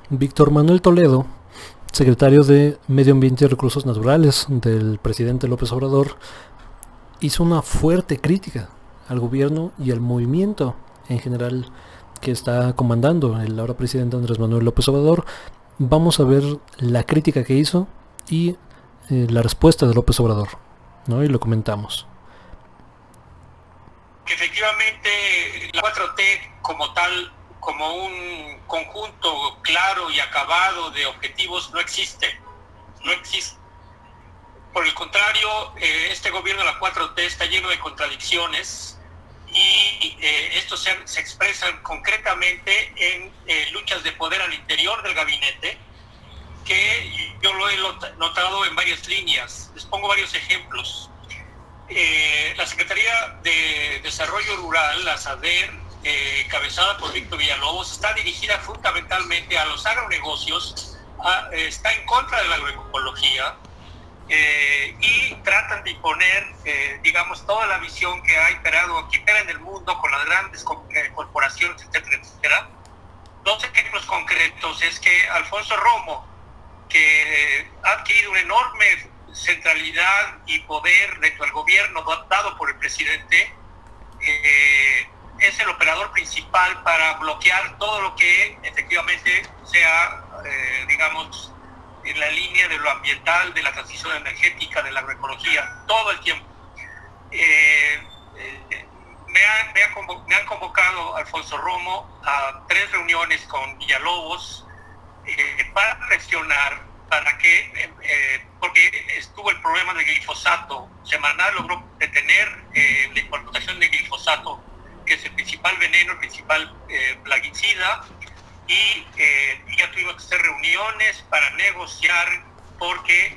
Víctor Manuel Toledo, secretario de Medio Ambiente y Recursos Naturales del presidente López Obrador, hizo una fuerte crítica al gobierno y al movimiento en general que está comandando el ahora presidente Andrés Manuel López Obrador. Vamos a ver la crítica que hizo y la respuesta de López Obrador, ¿no? Y lo comentamos. Efectivamente, la 4T como tal, como un conjunto claro y acabado de objetivos, no existe. No existe. Por el contrario, este gobierno de la 4T está lleno de contradicciones y estos se expresan concretamente en luchas de poder al interior del gabinete, que yo lo he notado en varias líneas. Les pongo varios ejemplos. La Secretaría de Desarrollo Rural, la SADER, encabezada por Víctor Villalobos, está dirigida fundamentalmente a los agronegocios, está en contra de la agroecología, y tratan de imponer, digamos, toda la visión que ha imperado aquí en el mundo con las grandes corporaciones, etcétera, etcétera. Dos ejemplos concretos es que Alfonso Romo, que ha adquirido una enorme centralidad y poder dentro del gobierno dado por el presidente, es el operador principal para bloquear todo lo que efectivamente sea, digamos, en la línea de lo ambiental, de la transición energética, de la agroecología, todo el tiempo. Me han convocado Alfonso Romo a 3 reuniones con Villalobos para presionar para que, porque estuvo el problema del glifosato. Semanal logró detener la importación de glifosato, que es el principal veneno, el principal plaguicida, y ya tuvimos que hacer reuniones para negociar, porque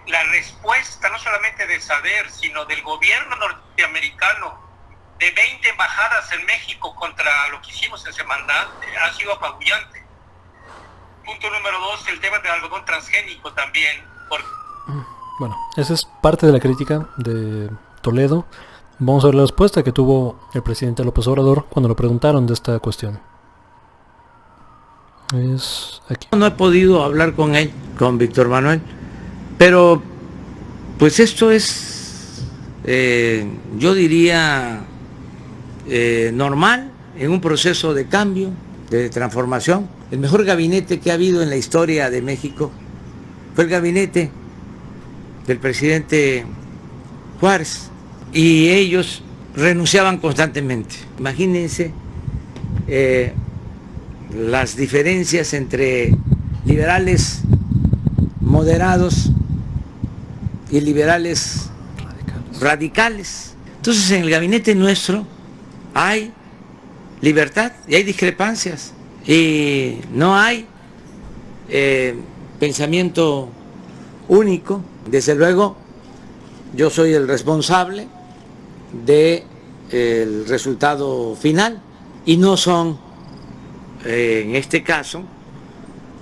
la respuesta no solamente de SADER, sino del gobierno norteamericano, de 20 embajadas en México contra lo que hicimos en Semanal, ha sido apabullante. Punto número 2, el tema del algodón transgénico también. Bueno, esa es parte de la crítica de Toledo. Vamos a ver la respuesta que tuvo el presidente López Obrador cuando le preguntaron de esta cuestión. Es aquí. No he podido hablar con él, con Víctor Manuel, pero pues esto es, yo diría, normal en un proceso de cambio, de transformación. El mejor gabinete que ha habido en la historia de México fue el gabinete del presidente Juárez, y ellos renunciaban constantemente. Imagínense las diferencias entre liberales moderados y liberales radicales. Entonces, en el gabinete nuestro hay libertad y hay discrepancias, y no hay pensamiento único. Desde luego, yo soy el responsable del resultado final, y no son, en este caso,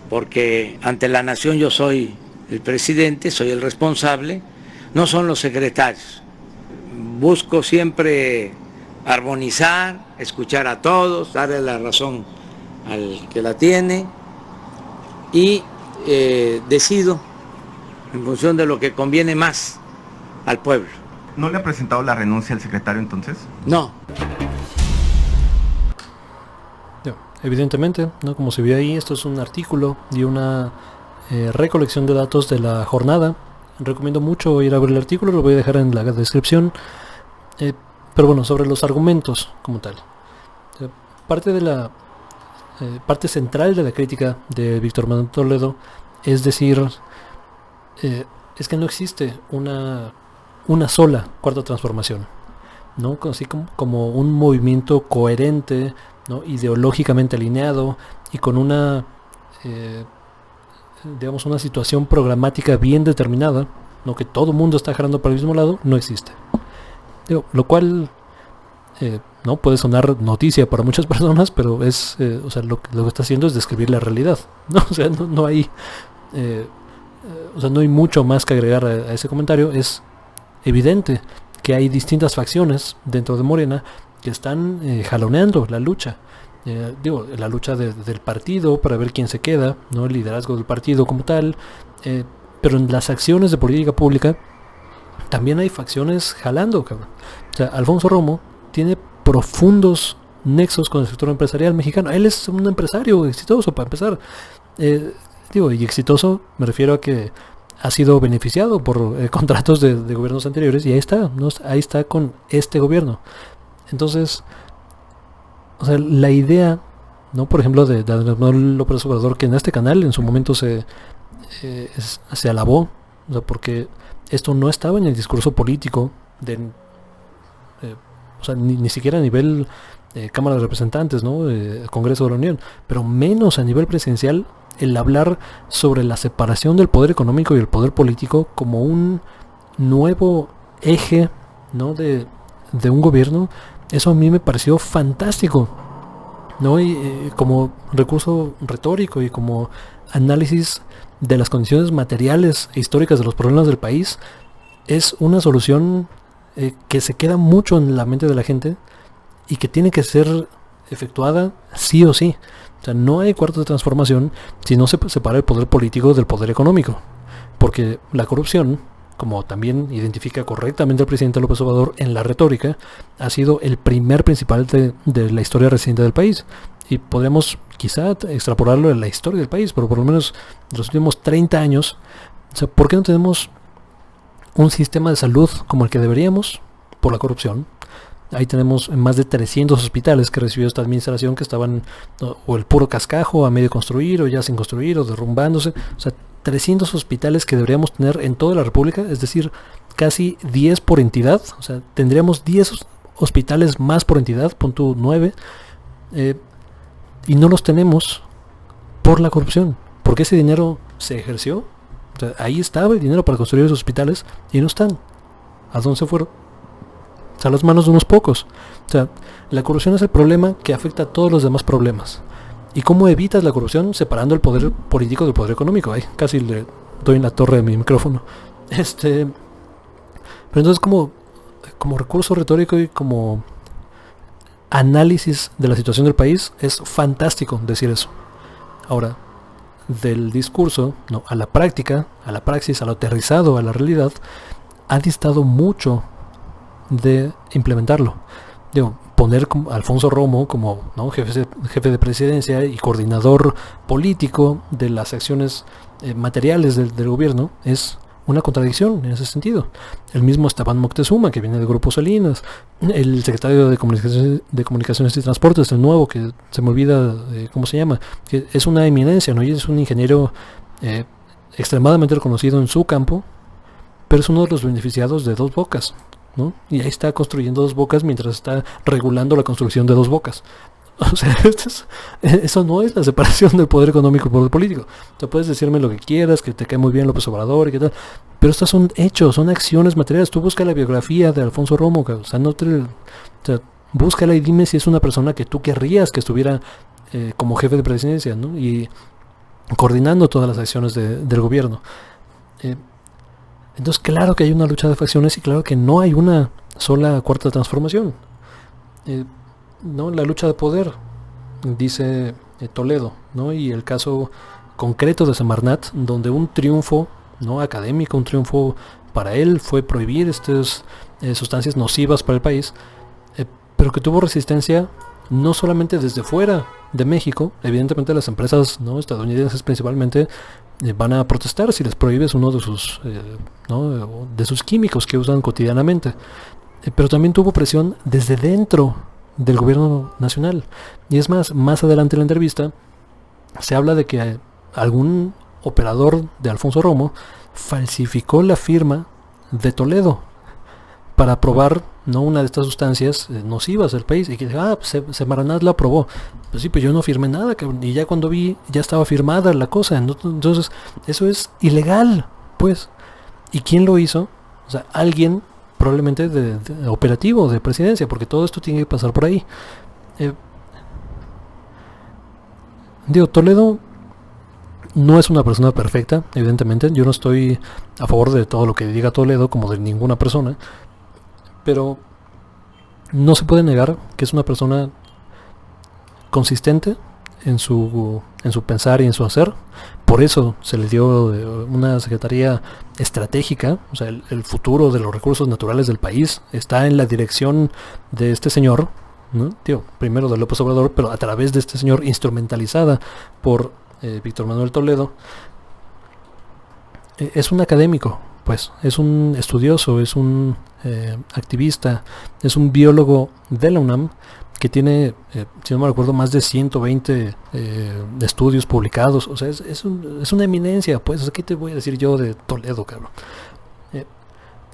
porque ante la nación yo soy el presidente, soy el responsable, no son los secretarios. Busco siempre armonizar, escuchar a todos, darle la razón al que la tiene, y decido en función de lo que conviene más al pueblo. ¿No le ha presentado la renuncia al secretario entonces? No. Evidentemente, ¿no? Como se vio ahí, esto es un artículo y una recolección de datos de la jornada. Recomiendo mucho ir a ver el artículo, lo voy a dejar en la descripción. Pero bueno, sobre los argumentos como tal. Parte central de la crítica de Víctor Manuel Toledo es decir, es que no existe una sola cuarta transformación, ¿no? Así como un movimiento coherente, ¿no? Ideológicamente alineado y con una digamos una situación programática bien determinada, ¿no? Que todo el mundo está jalando para el mismo lado, no existe. Lo cual no puede sonar noticia para muchas personas, pero es o sea, lo que está haciendo es describir la realidad, ¿no? O sea, no hay o sea, no hay mucho más que agregar a ese comentario. Es evidente que hay distintas facciones dentro de Morena que están jaloneando la lucha, La lucha del partido para ver quién se queda, ¿no? El liderazgo del partido como tal, pero en las acciones de política pública también hay facciones jalando, cabrón. O sea, Alfonso Romo tiene profundos nexos con el sector empresarial mexicano. Él es un empresario exitoso, para empezar. Y exitoso me refiero a que ha sido beneficiado por contratos de gobiernos anteriores, y ahí está, ¿no? Ahí está con este gobierno. Entonces, o sea, la idea, ¿no? Por ejemplo, de Andrés Manuel López Obrador, que en este canal en su momento se alabó, o sea, porque esto no estaba en el discurso político o sea, ni siquiera a nivel Cámara de Representantes, ¿no? Congreso de la Unión, pero menos a nivel presidencial, el hablar sobre la separación del poder económico y el poder político como un nuevo eje, ¿no? de un gobierno. Eso a mí me pareció fantástico, ¿no? Y como recurso retórico y como análisis de las condiciones materiales e históricas de los problemas del país, es una solución que se queda mucho en la mente de la gente y que tiene que ser efectuada sí o sí. O sea, no hay cuarto de transformación si no se separa el poder político del poder económico, porque la corrupción, como también identifica correctamente el presidente López Obrador en la retórica, ha sido el primer principal de la historia reciente del país. Y podemos quizá extrapolarlo en la historia del país, pero por lo menos en los últimos 30 años, o sea, ¿por qué no tenemos un sistema de salud como el que deberíamos? Por la corrupción. Ahí tenemos más de 300 hospitales que recibió esta administración que estaban o el puro cascajo, a medio construir, o ya sin construir, o derrumbándose. O sea, 300 hospitales que deberíamos tener en toda la República, es decir, casi 10 por entidad. O sea, tendríamos 10 hospitales más por entidad, punto 9, y no los tenemos por la corrupción, porque ese dinero se ejerció. O sea, ahí estaba el dinero para construir esos hospitales y no están. ¿A dónde se fueron? A las manos de unos pocos. O sea, la corrupción es el problema que afecta a todos los demás problemas. ¿Y cómo evitas la corrupción? Separando el poder político del poder económico. Ay, casi le doy en la torre de mi micrófono. Pero entonces como recurso retórico y como análisis de la situación del país, es fantástico decir eso. Ahora, del discurso, no, a la práctica, a la praxis, a lo aterrizado, a la realidad, ha distado mucho de implementarlo. Poner a Alfonso Romo como, ¿no? jefe de presidencia y coordinador político de las acciones materiales del gobierno es una contradicción en ese sentido. El mismo Esteban Moctezuma, que viene del Grupo Salinas, el secretario de Comunicaciones y Transportes, el nuevo, que se me olvida cómo se llama, que es una eminencia, ¿no? Y es un ingeniero extremadamente reconocido en su campo, pero es uno de los beneficiados de Dos Bocas, ¿no? Y ahí está construyendo Dos Bocas mientras está regulando la construcción de Dos Bocas. O sea, eso no es la separación del poder económico por el político. O sea, puedes decirme lo que quieras, que te cae muy bien López Obrador y qué tal, pero estos son hechos, son acciones materiales. Tú busca la biografía de Alfonso Romo, o sea, búscala y dime si es una persona que tú querrías que estuviera como jefe de presidencia, ¿no? Y coordinando todas las acciones del gobierno. Entonces, claro que hay una lucha de facciones y claro que no hay una sola cuarta transformación. ¿No? La lucha de poder, dice Toledo, ¿no? Y el caso concreto de Semarnat, donde un triunfo, ¿no? académico, un triunfo para él fue prohibir estas sustancias nocivas para el país, pero que tuvo resistencia no solamente desde fuera de México. Evidentemente las empresas, ¿no? estadounidenses principalmente van a protestar si les prohíbes uno de sus de sus químicos que usan cotidianamente, pero también tuvo presión desde dentro del gobierno nacional. Y es más adelante en la entrevista se habla de que algún operador de Alfonso Romo falsificó la firma de Toledo para aprobar, ¿no? una de estas sustancias nocivas del país, y que Semarnat la aprobó. Pues sí, pues yo no firmé nada, y ya cuando vi ya estaba firmada la cosa. Entonces eso es ilegal, pues. ¿Y quién lo hizo? O sea, alguien probablemente de operativo, de presidencia, porque todo esto tiene que pasar por ahí. Toledo no es una persona perfecta, evidentemente. Yo no estoy a favor de todo lo que diga Toledo, como de ninguna persona, pero no se puede negar que es una persona consistente en su pensar y en su hacer. Por eso se le dio una secretaría estratégica. O sea, el futuro de los recursos naturales del país está en la dirección de este señor, ¿no? Primero de López Obrador, pero a través de este señor, instrumentalizada por Víctor Manuel Toledo. Es un académico, pues, es un estudioso, es un activista, es un biólogo de la UNAM que tiene, si no me recuerdo, más de 120 estudios publicados. O sea, es una eminencia, pues. ¿Qué te voy a decir yo de Toledo, cabrón?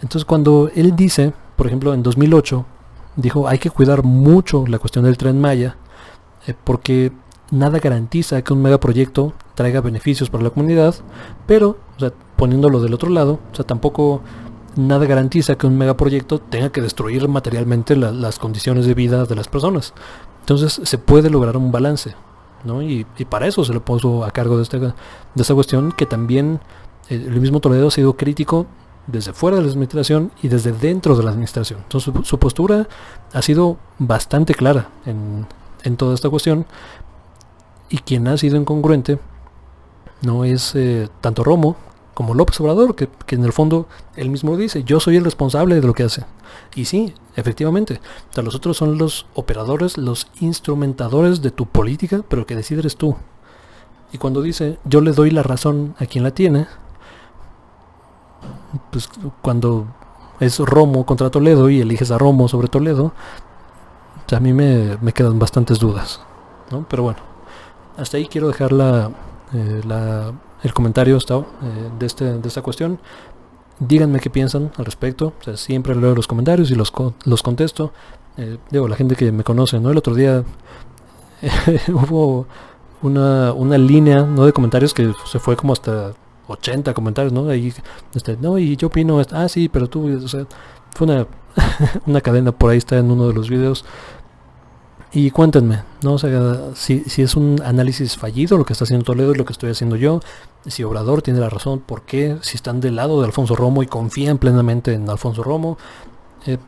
Entonces, cuando él dice, por ejemplo, en 2008, dijo, hay que cuidar mucho la cuestión del Tren Maya, porque nada garantiza que un megaproyecto traiga beneficios para la comunidad, pero, o sea, poniéndolo del otro lado, o sea, tampoco nada garantiza que un megaproyecto tenga que destruir materialmente las condiciones de vida de las personas. Entonces se puede lograr un balance, ¿no? Y para eso se le puso a cargo de esta cuestión, que también el mismo Toledo ha sido crítico desde fuera de la administración y desde dentro de la administración. Entonces su postura ha sido bastante clara en toda esta cuestión, y quien ha sido incongruente no es tanto Romo como López Obrador, que en el fondo él mismo dice, yo soy el responsable de lo que hace. Y sí, efectivamente, o sea, los otros son los operadores, los instrumentadores de tu política, pero que decide eres tú. Y cuando dice, yo le doy la razón a quien la tiene, pues cuando es Romo contra Toledo y eliges a Romo sobre Toledo, o sea, a mí me quedan bastantes dudas, ¿no? Pero bueno, hasta ahí quiero dejar el comentario de esta cuestión. Díganme qué piensan al respecto. O sea, siempre leo los comentarios y los contesto. La gente que me conoce, ¿no? El otro día hubo una línea, ¿no?, de comentarios que se fue como hasta 80 comentarios, ¿no? Ahí, no, y yo opino, sí, pero tú, o sea, fue una cadena. Por ahí está en uno de los videos. Y cuéntenme, ¿no? O sea, si es un análisis fallido lo que está haciendo Toledo y lo que estoy haciendo yo, si Obrador tiene la razón, por qué, si están del lado de Alfonso Romo y confían plenamente en Alfonso Romo,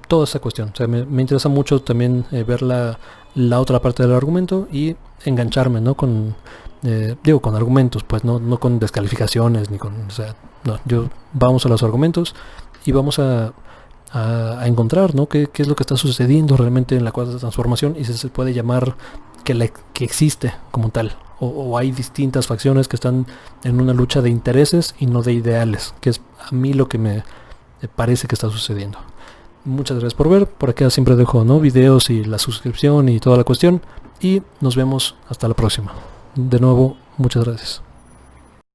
toda esa cuestión. O sea, me interesa mucho también ver la otra parte del argumento y engancharme, ¿no? Con argumentos, pues, no con descalificaciones, ni con, o sea, no, vamos a los argumentos y vamos a encontrar, ¿no?, qué es lo que está sucediendo realmente en la cuarta transformación, y si se puede llamar que existe como tal, o hay distintas facciones que están en una lucha de intereses y no de ideales, que es a mí lo que me parece que está sucediendo. Muchas gracias por ver. Por acá siempre dejo, ¿no?, videos y la suscripción y toda la cuestión, y nos vemos hasta la próxima. De nuevo, muchas gracias.